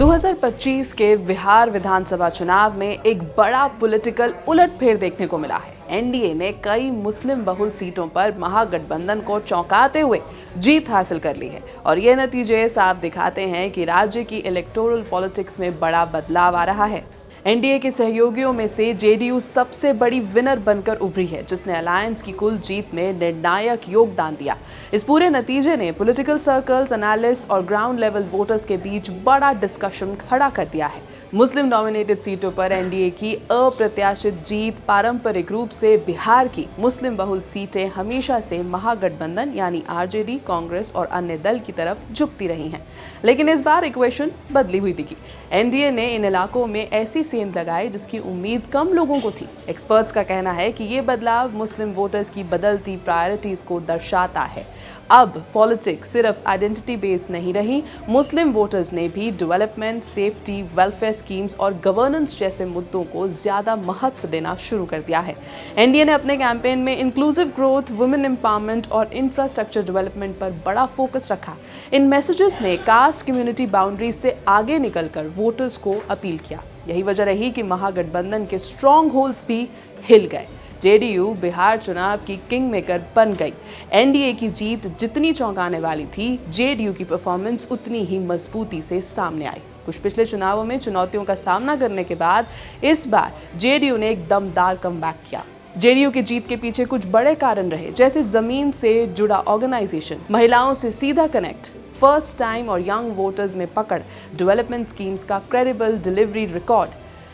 2025 के बिहार विधानसभा चुनाव में एक बड़ा पॉलिटिकल उलटफेर देखने को मिला है। एनडीए ने कई मुस्लिम बहुल सीटों पर महागठबंधन को चौंकाते हुए जीत हासिल कर ली है और ये नतीजे साफ दिखाते हैं कि राज्य की इलेक्टोरल पॉलिटिक्स में बड़ा बदलाव आ रहा है। एनडीए के सहयोगियों में से जेडीयू सबसे बड़ी विनर बनकर उभरी है, जिसने अलायंस की कुल जीत में निर्णायक योगदान दिया। इस पूरे नतीजे ने पॉलिटिकल सर्कल्स, एनालिस्ट और ग्राउंड लेवल वोटर्स के बीच बड़ा डिस्कशन खड़ा कर दिया है। मुस्लिम डोमिनेटेड सीटों पर एनडीए की अप्रत्याशित जीत पारंपरिक रूप से बिहार की मुस्लिम बहुल सीटें हमेशा से महागठबंधन यानी आरजेडी, कांग्रेस और अन्य दल की तरफ झुकती रही हैं। लेकिन इस बार इक्वेशन बदली हुई दिखी। एनडीए ने इन इलाकों में ऐसी सेंध लगाई जिसकी उम्मीद कम लोगों को थी। एक्सपर्ट्स का कहना है कि ये बदलाव मुस्लिम वोटर्स की बदलती प्रायोरिटीज को दर्शाता है। अब पॉलिटिक्स सिर्फ आइडेंटिटी बेस्ड नहीं रही, मुस्लिम वोटर्स ने भी डेवलपमेंट, सेफ्टी, वेलफेयर स्कीम्स और गवर्नेंस जैसे मुद्दों को ज्यादा महत्व देना शुरू कर दिया है। एनडीए ने अपने कैंपेन में इंक्लूसिव ग्रोथ, वुमेन एम्पावरमेंट और इंफ्रास्ट्रक्चर डेवलपमेंट पर बड़ा फोकस रखा। इन मैसेजेस ने कास्ट कम्युनिटी बाउंड्रीज से आगे निकलकर वोटर्स को अपील किया। यही वजह रही कि महागठबंधन के स्ट्रॉन्ग होल्ड्स भी हिल गए। जेडीयू बिहार चुनाव की किंग मेकर बन गई। एनडीए की जीत जितनी चौंकाने वाली थी, जेडीयू की परफॉर्मेंस उतनी ही मजबूती से सामने आई। कुछ पिछले चुनावों में चुनौतियों का सामना करने के बाद इस बार जेडीयू ने एक दमदार कमबैक किया। जेडीयू की जीत के पीछे कुछ बड़े कारण रहे, जैसे जमीन से जुड़ा ऑर्गेनाइजेशन, महिलाओं से सीधा कनेक्ट, फर्स्ट टाइम और यंग वोटर्स में पकड़, डेवलपमेंट स्कीम्स का credible delivery record,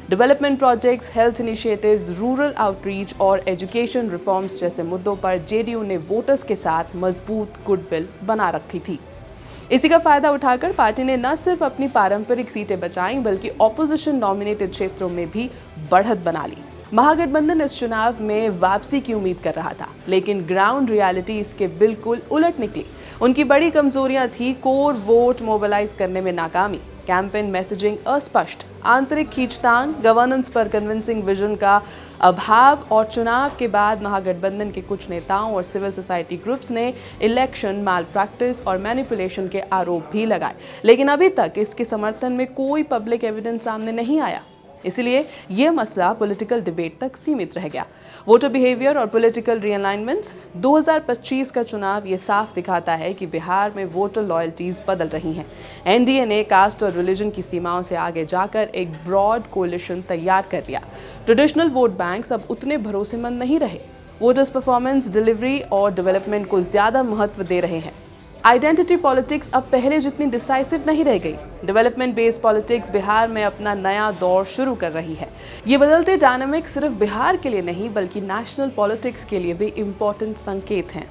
development projects, health initiatives, rural outreach और एजुकेशन रिफॉर्म्स जैसे मुद्दों पर जेडीयू ने वोटर्स के साथ मजबूत गुडविल बना रखी थी। इसी का फायदा उठाकर पार्टी ने न सिर्फ अपनी पारंपरिक सीटें बचाईं, बल्कि ऑपोजिशन डोमिनेटेड क्षेत्रों में भी बढ़त बना ली। महागठबंधन इस चुनाव में वापसी की उम्मीद कर रहा था, लेकिन ग्राउंड रियलिटी इसके बिल्कुल उलट निकली। उनकी बड़ी कमजोरियां थी कोर वोट मोबिलाइज करने में नाकामी, कैंपेन मैसेजिंग अस्पष्ट, आंतरिक खींचतान, गवर्नेंस पर कन्विंसिंग विजन का अभाव और चुनाव के बाद महागठबंधन के कुछ नेताओं और सिविल सोसाइटी ग्रुप्स ने इलेक्शन मैल प्रैक्टिस और मैनिपुलेशन के आरोप भी लगाए। लेकिन अभी तक इसके समर्थन में कोई पब्लिक एविडेंस सामने नहीं आया, इसलिए यह मसला पॉलिटिकल डिबेट तक सीमित रह गया। वोटर बिहेवियर और पॉलिटिकल रीअलाइनमेंट्स 2025 का चुनाव ये साफ दिखाता है कि बिहार में वोटर लॉयल्टीज बदल रही हैं। एनडीए ने कास्ट और रिलीजन की सीमाओं से आगे जाकर एक ब्रॉड कोलिशन तैयार कर लिया। ट्रेडिशनल वोट बैंक्स अब उतने भरोसेमंद नहीं रहे। वोटर्स परफॉर्मेंस, डिलीवरी और डेवलपमेंट को ज्यादा महत्व दे रहे हैं। आइडेंटिटी पॉलिटिक्स अब पहले जितनी डिसाइसिव नहीं रह गई। डेवलपमेंट बेस्ड पॉलिटिक्स बिहार में अपना नया दौर शुरू कर रही है। ये बदलते डायनामिक सिर्फ बिहार के लिए नहीं, बल्कि नेशनल पॉलिटिक्स के लिए भी इम्पोर्टेंट संकेत हैं।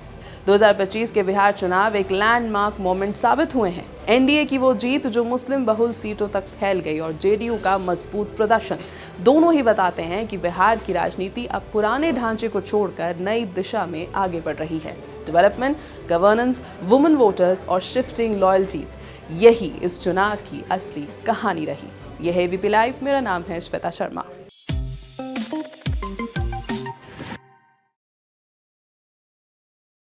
2025 के बिहार चुनाव एक लैंडमार्क मोमेंट साबित हुए हैं। एनडीए की वो जीत जो मुस्लिम बहुल सीटों तक फैल गई और जेडीयू का मजबूत प्रदर्शन, दोनों ही बताते हैं कि बिहार की राजनीति अब पुराने ढांचे को छोड़कर नई दिशा में आगे बढ़ रही है। डेवलपमेंट, गवर्नेंस, वुमेन वोटर्स और शिफ्टिंग लॉयल्टीज, यही इस चुनाव की असली कहानी रही। यह है एबीपी लाइव। मेरा नाम है श्वेता शर्मा।